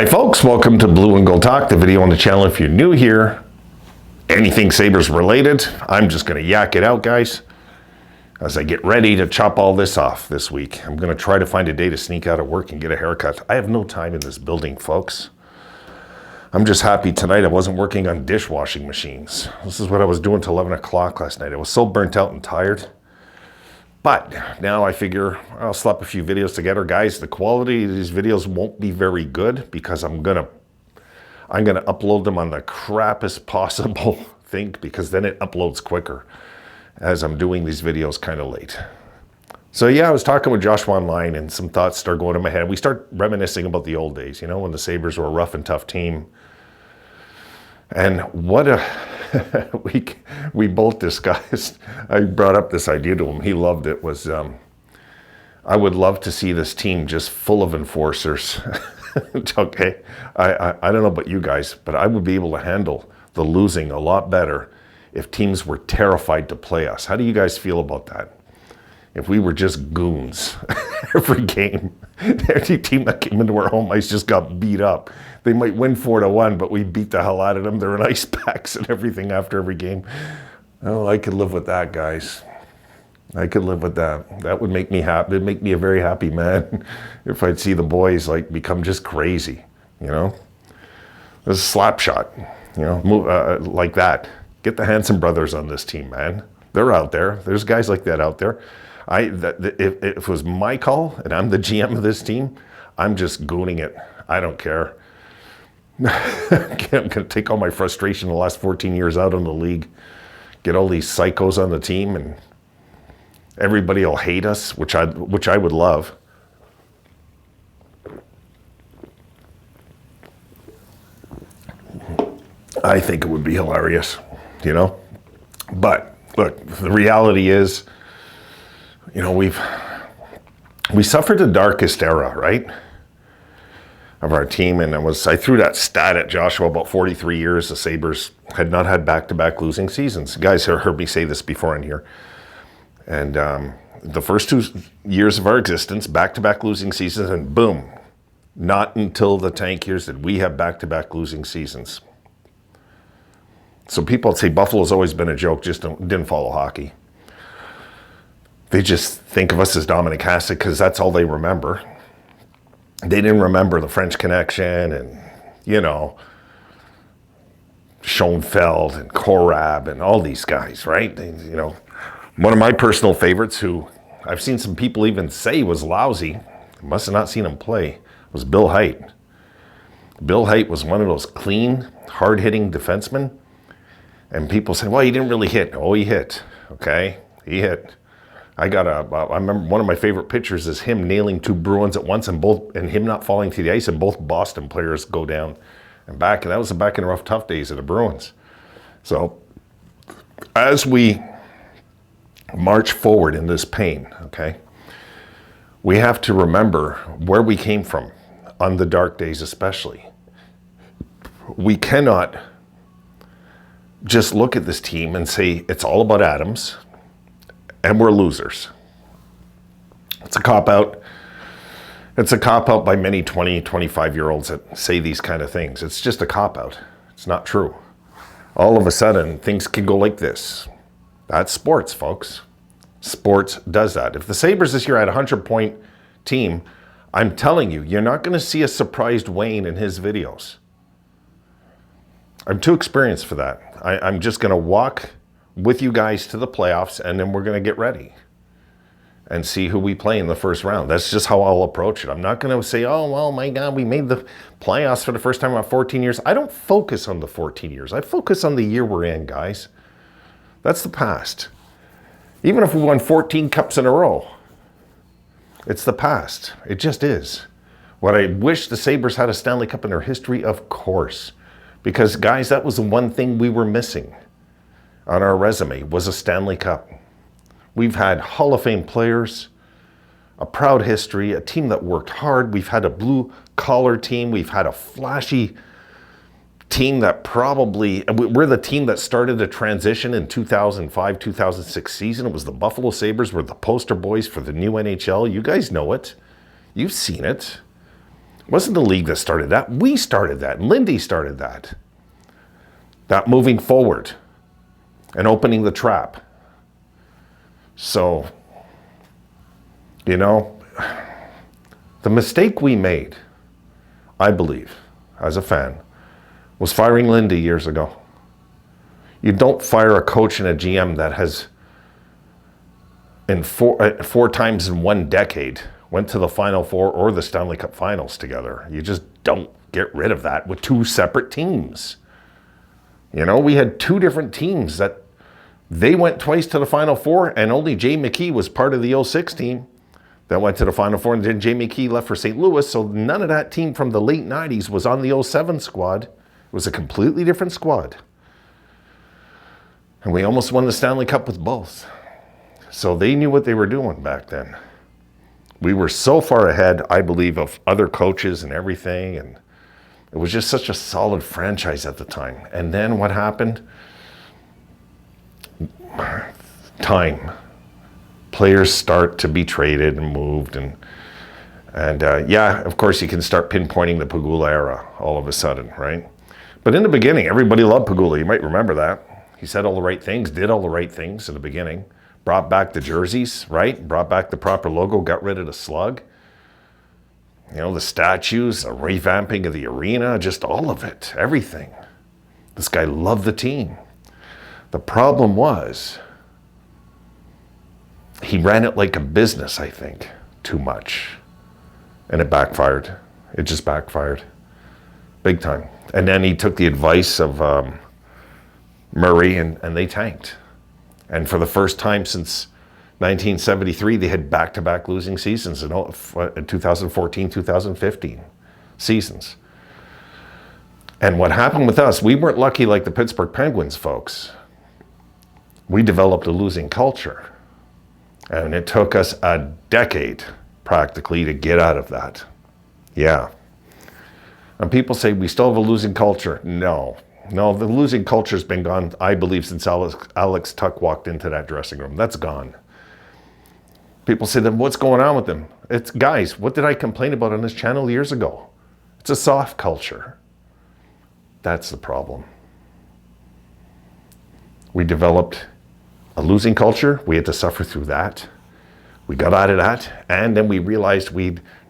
Hi folks, welcome to Blue and Gold Talk, the video on the channel. If you're new here, anything Sabres related, I'm just gonna yak it out, guys, as I get ready to chop all this off this week. I'm gonna try to find a day to sneak out of work and get a haircut. I have no time in this building, folks. I'm just happy tonight I wasn't working on dishwashing machines. This is what I was doing till 11 o'clock last night. I was so burnt out and tired. But now I figure I'll slap a few videos together. Guys, the quality of these videos won't be very good because I'm gonna upload them on the crappiest possible thing, because then it uploads quicker as I'm doing these videos kind of late. So yeah, I was talking with Joshua online and some thoughts start going in my head. We start reminiscing about the old days, you know, when the Sabres were a rough and tough team. And what a we both discussed. I brought up this idea to him. He loved it. Was I would love to see this team just full of enforcers. Okay, I don't know about you guys, but I would be able to handle the losing a lot better if teams were terrified to play us. How do you guys feel about that? If we were just goons every game, every team that came into our home ice just got beat up. They might win 4-1, but we beat the hell out of them. They're in ice packs and everything after every game. Oh, I could live with that, guys. I could live with that. That would make me happy. It'd make me a very happy man if I'd see the boys like become just crazy, you know? There's a slap shot, you know, move, like that. Get the Hanson brothers on this team, man. They're out there. There's guys like that out there. If it was my call and I'm the GM of this team, I'm just gooning it. I don't care. I'm going to take all my frustration the last 14 years out in the league, get all these psychos on the team, and everybody will hate us, which I would love. I think it would be hilarious, you know? But look, the reality is, you know, we suffered the darkest era, right, of our team. And I threw that stat at Joshua about 43 years the Sabres had not had back-to-back losing seasons. You guys heard me say this before in here. And the first 2 years of our existence, back-to-back losing seasons, and boom, not until the tank years did we have back-to-back losing seasons. So people say Buffalo's always been a joke, just didn't follow hockey. They just think of us as Dominic Hasek because that's all they remember. They didn't remember the French Connection and, you know, Schoenfeld and Korab and all these guys, right? You know, one of my personal favorites, who I've seen some people even say was lousy, must have not seen him play, was Bill Haight. Bill Haight was one of those clean, hard-hitting defensemen. And people say, well, he didn't really hit. Oh, he hit, okay? He hit. I remember one of my favorite pictures is him nailing 2 Bruins at once and him not falling to the ice, and both Boston players go down and back. And that was back in the rough, tough days of the Bruins. So as we march forward in this pain, okay, we have to remember where we came from on the dark days especially. We cannot just look at this team and say it's all about Adams and we're losers. It's a cop-out. It's a cop-out by many 20, 25-year-olds that say these kind of things. It's just a cop-out. It's not true. All of a sudden, things can go like this. That's sports, folks. Sports does that. If the Sabres this year had a 100-point team, I'm telling you, you're not going to see a surprised Wayne in his videos. I'm too experienced for that. I'm just going to walk with you guys to the playoffs, and then we're going to get ready and see who we play in the first round. That's just how I'll approach it. I'm not going to say, oh, well, my God, we made the playoffs for the first time in 14 years. I don't focus on the 14 years. I focus on the year we're in, guys. That's the past. Even if we won 14 cups in a row, it's the past. It just is. What I wish the Sabres had a Stanley Cup in their history, of course. Because, guys, that was the one thing we were missing on our resume, was a Stanley Cup. We've had Hall of Fame players, a proud history, a team that worked hard. We've had a blue-collar team. We've had a flashy team that we're the team that started the transition in 2005, 2006 season. It was the Buffalo Sabres. We're the poster boys for the new NHL. You guys know it. You've seen it. It wasn't the league that started that. We started that. Lindy started that. That moving forward and opening the trap. So, you know, the mistake we made, I believe, as a fan, was firing Lindy years ago. You don't fire a coach and a GM that has, in four times in one decade, went to the Final Four or the Stanley Cup Finals together. You just don't get rid of that with two separate teams. You know, we had two different teams that they went twice to the Final Four, and only Jay McKee was part of the 06 team that went to the Final Four, and then Jay McKee left for St. Louis, so none of that team from the late 90s was on the 07 squad. It was a completely different squad. And we almost won the Stanley Cup with both. So they knew what they were doing back then. We were so far ahead, I believe, of other coaches and everything, and it was just such a solid franchise at the time. And then what happened? Time. Players start to be traded and moved, and yeah, of course you can start pinpointing the Pegula era all of a sudden, right? But in the beginning, everybody loved Pegula. You might remember that. He said all the right things, did all the right things in the beginning. Brought back the jerseys, right? Brought back the proper logo, got rid of the slug. You know, the statues, the revamping of the arena, just all of it, everything. This guy loved the team. The problem was, he ran it like a business, I think, too much. And it backfired. It just backfired. Big time. And then he took the advice of Murray, and they tanked. And for the first time since 1973, they had back-to-back losing seasons in 2014, 2015 seasons. And what happened with us, we weren't lucky like the Pittsburgh Penguins, folks. We developed a losing culture. And it took us a decade, practically, to get out of that. Yeah. And people say, we still have a losing culture. No, the losing culture's been gone, I believe, since Alex Tuck walked into that dressing room. That's gone. People say, then what's going on with them? It's, guys, what did I complain about on this channel years ago? It's a soft culture. That's the problem. We developed a losing culture. We had to suffer through that. We got out of that. And then we realized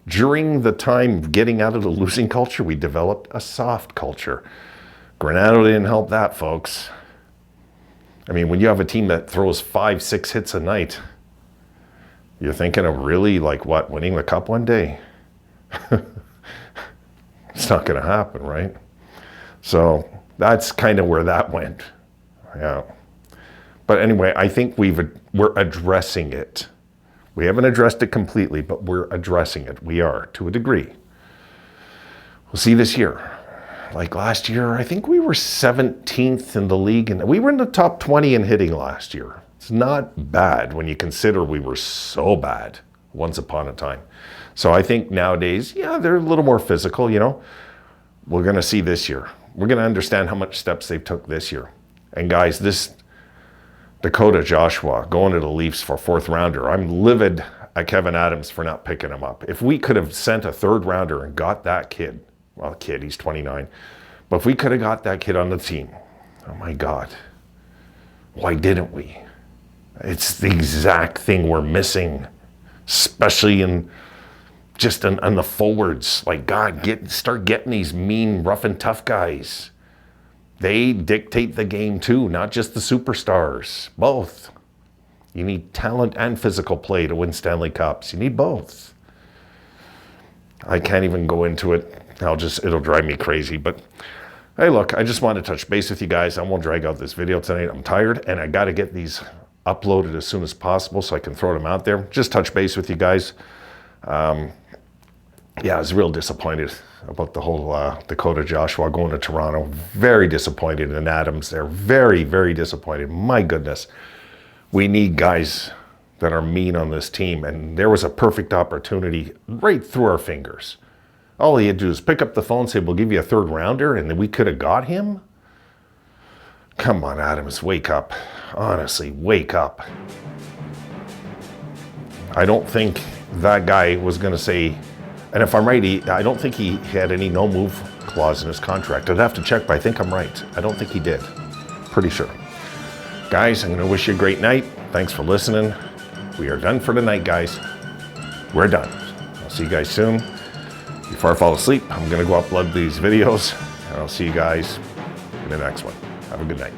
during the time getting out of the losing culture, we developed a soft culture. Granado didn't help that, folks. I mean, when you have a team that throws 5-6 hits a night, you're thinking of really, like, what, winning the cup one day? It's not going to happen, right? So that's kind of where that went. Yeah. But anyway, I think we're addressing it. We haven't addressed it completely, but we're addressing it. We are, to a degree. We'll see this year. Like last year, I think we were 17th in the league, and we were in the top 20 in hitting last year. It's not bad when you consider we were so bad once upon a time. So I think nowadays, yeah, they're a little more physical, you know. We're going to see this year. We're going to understand how much steps they've took this year. And guys, this Dakota Joshua going to the Leafs for 4th rounder, I'm livid at Kevin Adams for not picking him up. If we could have sent a 3rd rounder and got that kid, well, kid, he's 29, but if we could have got that kid on the team, oh my God, why didn't we? It's the exact thing we're missing, especially in just on the forwards. Like, God, start getting these mean, rough and tough guys. They dictate the game too, not just the superstars, both. You need talent and physical play to win Stanley Cups. You need both. I can't even go into it. It'll drive me crazy. But hey, look, I just wanted to touch base with you guys. I won't drag out this video tonight. I'm tired, and I got to get these uploaded as soon as possible so I can throw them out there. Just touch base with you guys. Yeah, I was real disappointed about the whole Dakota Joshua going to Toronto. Very disappointed in Adams there. Very, very disappointed. My goodness. We need guys that are mean on this team, and there was a perfect opportunity right through our fingers. All he had to do is pick up the phone and say, we'll give you a 3rd rounder, and then we could have got him? Come on, Adams, wake up. Honestly, wake up. I don't think that guy was going to say, And if I'm right, I don't think he had any no-move clause in his contract. I'd have to check, but I think I'm right. I don't think he did. Pretty sure. Guys, I'm going to wish you a great night. Thanks for listening. We are done for tonight, guys. We're done. I'll see you guys soon. Before I fall asleep, I'm going to go upload these videos, and I'll see you guys in the next one. Have a good night.